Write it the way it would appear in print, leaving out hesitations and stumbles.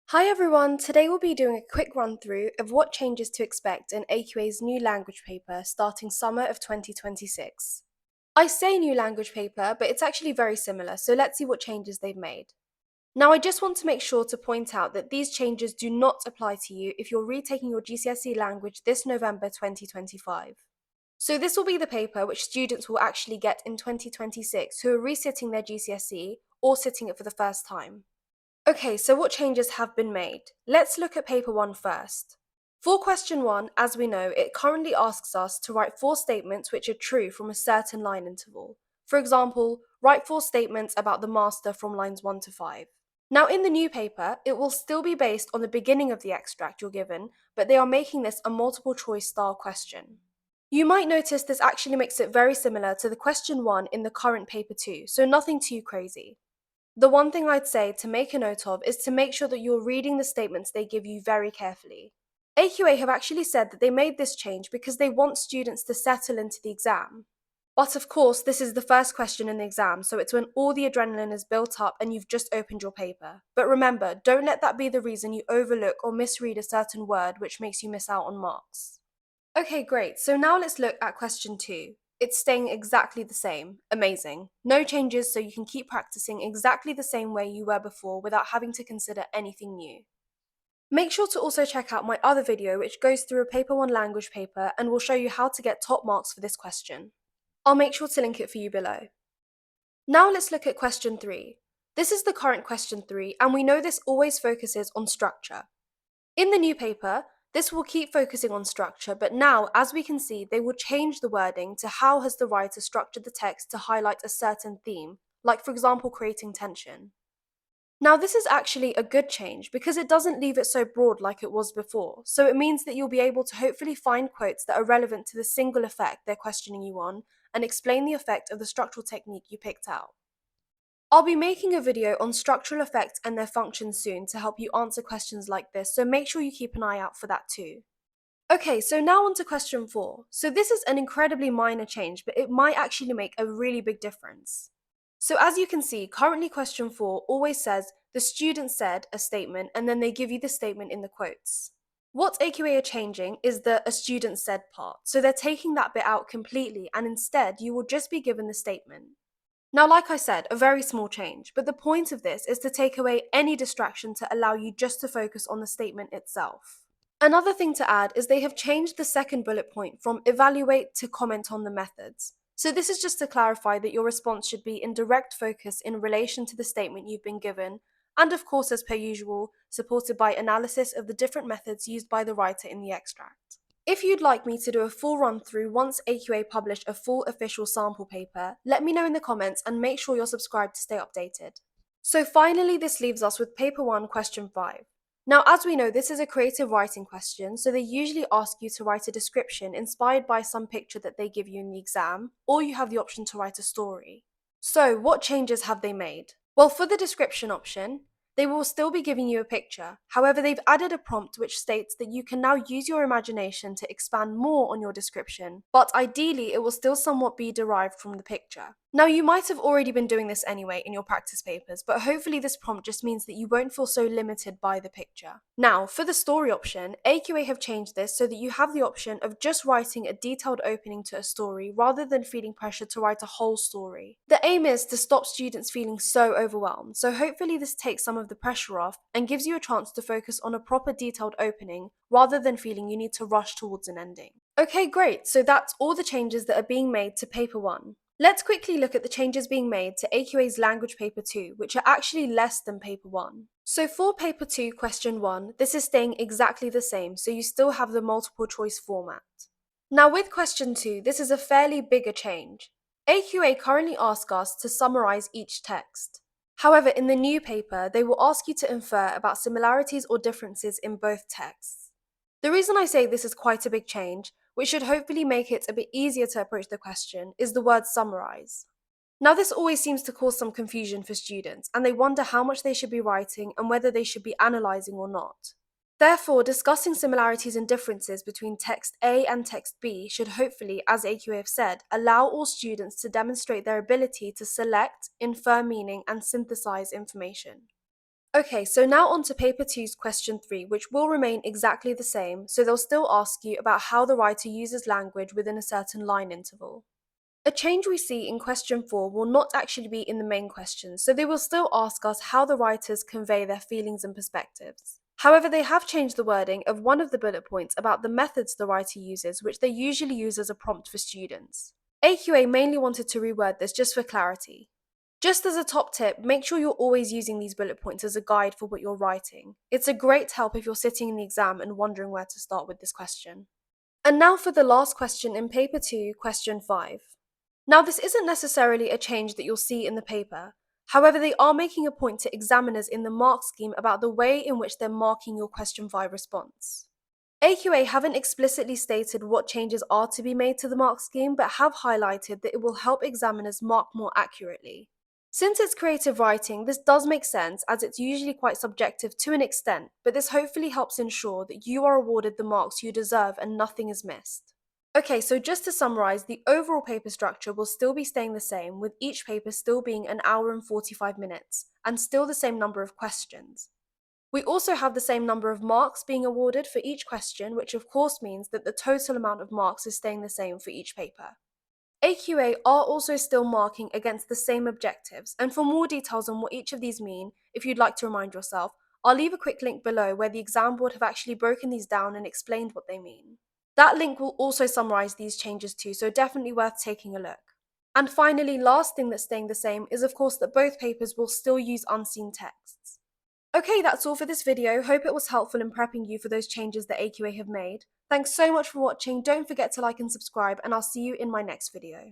Hi everyone, today we'll be doing a quick run through of what changes to expect in AQA's new language paper starting summer of 2026. I say new language paper, but it's actually very similar, so let's see what changes they've made. Now I just want to make sure to point out that these changes do not apply to you if you're retaking your GCSE language this November 2025. So this will be the paper which students will actually get in 2026 who are resitting their GCSE or sitting it for the first time. Okay, so what changes have been made? Let's look at paper 1 first. For question 1, as we know, it currently asks us to write 4 statements which are true from a certain line interval. For example, write 4 statements about the master from lines 1 to 5. Now in the new paper, it will still be based on the beginning of the extract you're given, but they are making this a multiple choice style question. You might notice this actually makes it very similar to the question 1 in the current paper 2, so nothing too crazy. The one thing I'd say to make a note of is to make sure that you're reading the statements they give you very carefully. AQA have actually said that they made this change because they want students to settle into the exam. But of course, this is the first question in the exam, so it's when all the adrenaline is built up and you've just opened your paper. But remember, don't let that be the reason you overlook or misread a certain word which makes you miss out on marks. Okay, great. So now let's look at question 2. It's staying exactly the same. Amazing. No changes, so you can keep practicing exactly the same way you were before without having to consider anything new. Make sure to also check out my other video which goes through a paper 1 language paper and will show you how to get top marks for this question. I'll make sure to link it for you below. Now let's look at question 3. This is the current question 3 and we know this always focuses on structure. In the new paper, this will keep focusing on structure, but now, as we can see, they will change the wording to how has the writer structured the text to highlight a certain theme, like for example creating tension. Now this is actually a good change because it doesn't leave it so broad like it was before, so it means that you'll be able to hopefully find quotes that are relevant to the single effect they're questioning you on and explain the effect of the structural technique you picked out. I'll be making a video on structural effects and their functions soon to help you answer questions like this, so make sure you keep an eye out for that too. Okay, so now on to question 4. So this is an incredibly minor change, but it might actually make a really big difference. So as you can see, currently question 4 always says, the student said a statement, and then they give you the statement in the quotes. What AQA are changing is the a student said part, so they're taking that bit out completely, and instead you will just be given the statement. Now, like I said, a very small change, but the point of this is to take away any distraction to allow you just to focus on the statement itself. Another thing to add is they have changed the second bullet point from evaluate to comment on the methods. So this is just to clarify that your response should be in direct focus in relation to the statement you've been given, and of course, as per usual, supported by analysis of the different methods used by the writer in the extract. If you'd like me to do a full run through once AQA publish a full official sample paper, let me know in the comments and make sure you're subscribed to stay updated. So finally, this leaves us with paper 1 question 5. Now, as we know, this is a creative writing question, so they usually ask you to write a description inspired by some picture that they give you in the exam, or you have the option to write a story. So what changes have they made? Well, for the description option, they will still be giving you a picture. However, they've added a prompt which states that you can now use your imagination to expand more on your description, but ideally it will still somewhat be derived from the picture. Now, you might have already been doing this anyway in your practice papers, but hopefully this prompt just means that you won't feel so limited by the picture. Now, for the story option, AQA have changed this so that you have the option of just writing a detailed opening to a story rather than feeling pressure to write a whole story. The aim is to stop students feeling so overwhelmed, so hopefully this takes some of the pressure off and gives you a chance to focus on a proper detailed opening rather than feeling you need to rush towards an ending. Okay, great, so that's all the changes that are being made to paper 1. Let's quickly look at the changes being made to AQA's language paper 2, which are actually less than paper 1. So for paper 2 question 1, this is staying exactly the same, so you still have the multiple choice format. Now with question 2, this is a fairly bigger change. AQA currently ask us to summarize each text. However, in the new paper, they will ask you to infer about similarities or differences in both texts. The reason I say this is quite a big change, which should hopefully make it a bit easier to approach the question, is the word summarize. Now this always seems to cause some confusion for students, and they wonder how much they should be writing and whether they should be analysing or not. Therefore, discussing similarities and differences between text A and text B should hopefully, as AQA have said, allow all students to demonstrate their ability to select, infer meaning, and synthesize information. Okay, so now on to paper 2's question 3, which will remain exactly the same, so they'll still ask you about how the writer uses language within a certain line interval. A change we see in question 4 will not actually be in the main question, so they will still ask us how the writers convey their feelings and perspectives. However, they have changed the wording of one of the bullet points about the methods the writer uses, which they usually use as a prompt for students. AQA mainly wanted to reword this just for clarity. Just as a top tip, make sure you're always using these bullet points as a guide for what you're writing. It's a great help if you're sitting in the exam and wondering where to start with this question. And now for the last question in paper 2, question 5. Now, this isn't necessarily a change that you'll see in the paper. However, they are making a point to examiners in the mark scheme about the way in which they're marking your question 5 response. AQA haven't explicitly stated what changes are to be made to the mark scheme, but have highlighted that it will help examiners mark more accurately. Since it's creative writing, this does make sense as it's usually quite subjective to an extent, but this hopefully helps ensure that you are awarded the marks you deserve and nothing is missed. Okay, so just to summarize, the overall paper structure will still be staying the same, with each paper still being an hour and 45 minutes, and still the same number of questions. We also have the same number of marks being awarded for each question, which of course means that the total amount of marks is staying the same for each paper. AQA are also still marking against the same objectives, and for more details on what each of these mean, if you'd like to remind yourself, I'll leave a quick link below where the exam board have actually broken these down and explained what they mean. That link will also summarize these changes too, so definitely worth taking a look. And finally, last thing that's staying the same is of course that both papers will still use unseen texts. Okay, that's all for this video. Hope it was helpful in prepping you for those changes that AQA have made. Thanks so much for watching. Don't forget to like and subscribe, and I'll see you in my next video.